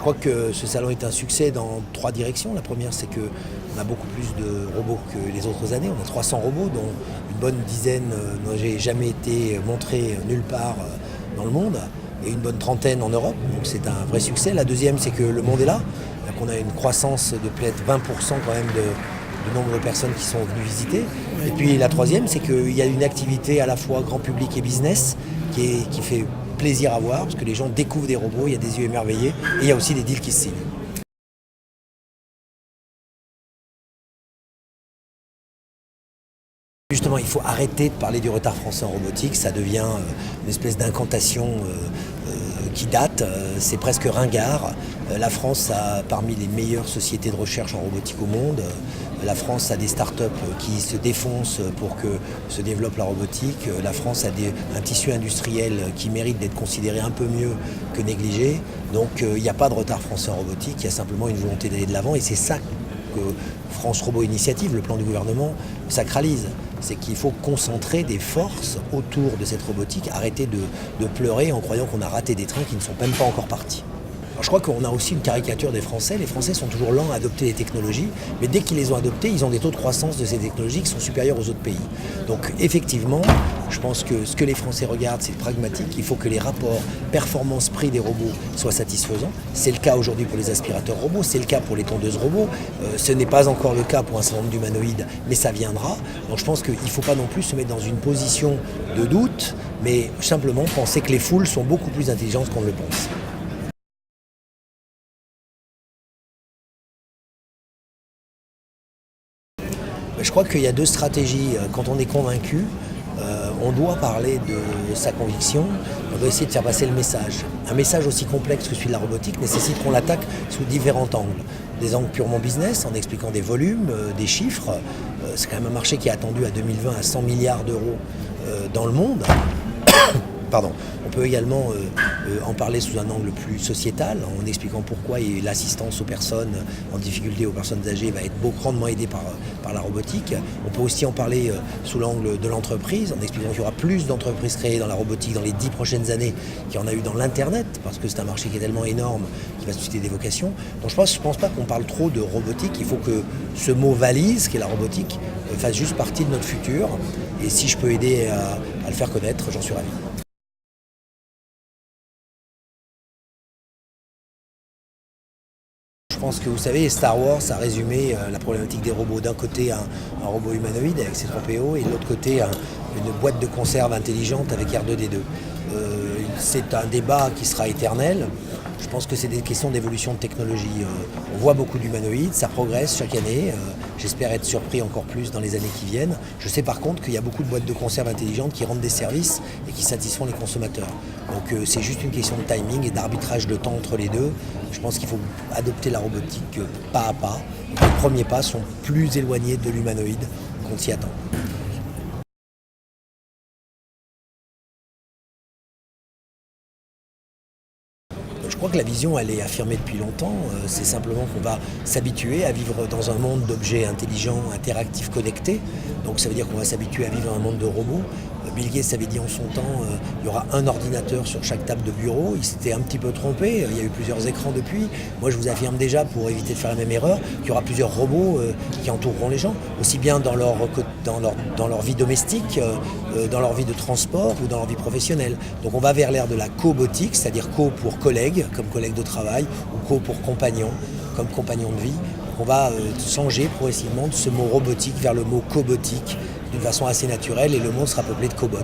Je crois que ce salon est un succès dans 3 directions. La première, c'est qu'on a beaucoup plus de robots que les autres années. On a 300 robots, dont une bonne dizaine n'ont jamais été montrés nulle part dans le monde, et une bonne trentaine en Europe. Donc c'est un vrai succès. La deuxième, c'est que le monde est là. On a une croissance de peut-être 20% quand même du nombre de personnes qui sont venues visiter. Et puis la troisième, c'est qu'il y a une activité à la fois grand public et business qui fait plaisir à voir, parce que les gens découvrent des robots, il y a des yeux émerveillés, et il y a aussi des deals qui se signent. Justement, il faut arrêter de parler du retard français en robotique, ça devient une espèce d'incantation qui date, c'est presque ringard. La France a parmi les meilleures sociétés de recherche en robotique au monde. La France a des startups qui se défoncent pour que se développe la robotique. La France a un tissu industriel qui mérite d'être considéré un peu mieux que négligé. Donc il n'y a pas de retard français en robotique, il y a simplement une volonté d'aller de l'avant, et c'est ça que France Robot Initiative, le plan du gouvernement, sacralise. C'est qu'il faut concentrer des forces autour de cette robotique, arrêter de pleurer en croyant qu'on a raté des trains qui ne sont même pas encore partis. Alors je crois qu'on a aussi une caricature des Français. Les Français sont toujours lents à adopter les technologies, mais dès qu'ils les ont adoptées, ils ont des taux de croissance de ces technologies qui sont supérieurs aux autres pays. Donc effectivement, je pense que ce que les Français regardent, c'est pragmatique. Il faut que les rapports performance-prix des robots soient satisfaisants. C'est le cas aujourd'hui pour les aspirateurs robots, c'est le cas pour les tondeuses robots. Ce n'est pas encore le cas pour un certain nombre d'humanoïdes, mais ça viendra. Donc je pense qu'il ne faut pas non plus se mettre dans une position de doute, mais simplement penser que les foules sont beaucoup plus intelligentes qu'on ne le pense. Je crois qu'il y a 2 stratégies. Quand on est convaincu, on doit parler de sa conviction, on doit essayer de faire passer le message. Un message aussi complexe que celui de la robotique nécessite qu'on l'attaque sous différents angles. Des angles purement business, en expliquant des volumes, des chiffres. C'est quand même un marché qui est attendu à 2020 à 100 milliards d'euros dans le monde. Pardon. On peut également en parler sous un angle plus sociétal, en expliquant pourquoi l'assistance aux personnes en difficulté, aux personnes âgées, va être grandement aidée par la robotique. On peut aussi en parler sous l'angle de l'entreprise, en expliquant qu'il y aura plus d'entreprises créées dans la robotique dans les 10 prochaines années qu'il y en a eu dans l'Internet, parce que c'est un marché qui est tellement énorme qui va susciter des vocations. Donc je pense pas qu'on parle trop de robotique. Il faut que ce mot valise, qui est la robotique, fasse juste partie de notre futur. Et si je peux aider à le faire connaître, j'en suis ravi. Je pense que vous savez, Star Wars a résumé la problématique des robots. D'un côté, un robot humanoïde avec ses 3PO, et de l'autre côté, une boîte de conserve intelligente avec R2D2. C'est un débat qui sera éternel. Je pense que c'est des questions d'évolution de technologie. On voit beaucoup d'humanoïdes, ça progresse chaque année. J'espère être surpris encore plus dans les années qui viennent. Je sais par contre qu'il y a beaucoup de boîtes de conserve intelligentes qui rendent des services et qui satisfont les consommateurs. Donc c'est juste une question de timing et d'arbitrage de temps entre les deux. Je pense qu'il faut adopter la robotique pas à pas. Les premiers pas sont plus éloignés de l'humanoïde qu'on s'y attend. Je crois que la vision, elle est affirmée depuis longtemps. C'est simplement qu'on va s'habituer à vivre dans un monde d'objets intelligents, interactifs, connectés. Donc ça veut dire qu'on va s'habituer à vivre dans un monde de robots. Bill Gates avait dit en son temps, il y aura un ordinateur sur chaque table de bureau. Il s'était un petit peu trompé, il y a eu plusieurs écrans depuis. Moi je vous affirme déjà, pour éviter de faire la même erreur, qu'il y aura plusieurs robots qui entoureront les gens, aussi bien dans leur vie domestique, dans leur vie de transport ou dans leur vie professionnelle. Donc on va vers l'ère de la cobotique, c'est-à-dire co pour collègue, comme collègue de travail, ou co pour compagnon, comme compagnon de vie. Donc on va changer progressivement de ce mot robotique vers le mot cobotique d'une façon assez naturelle, et le monde sera peuplé de cobots.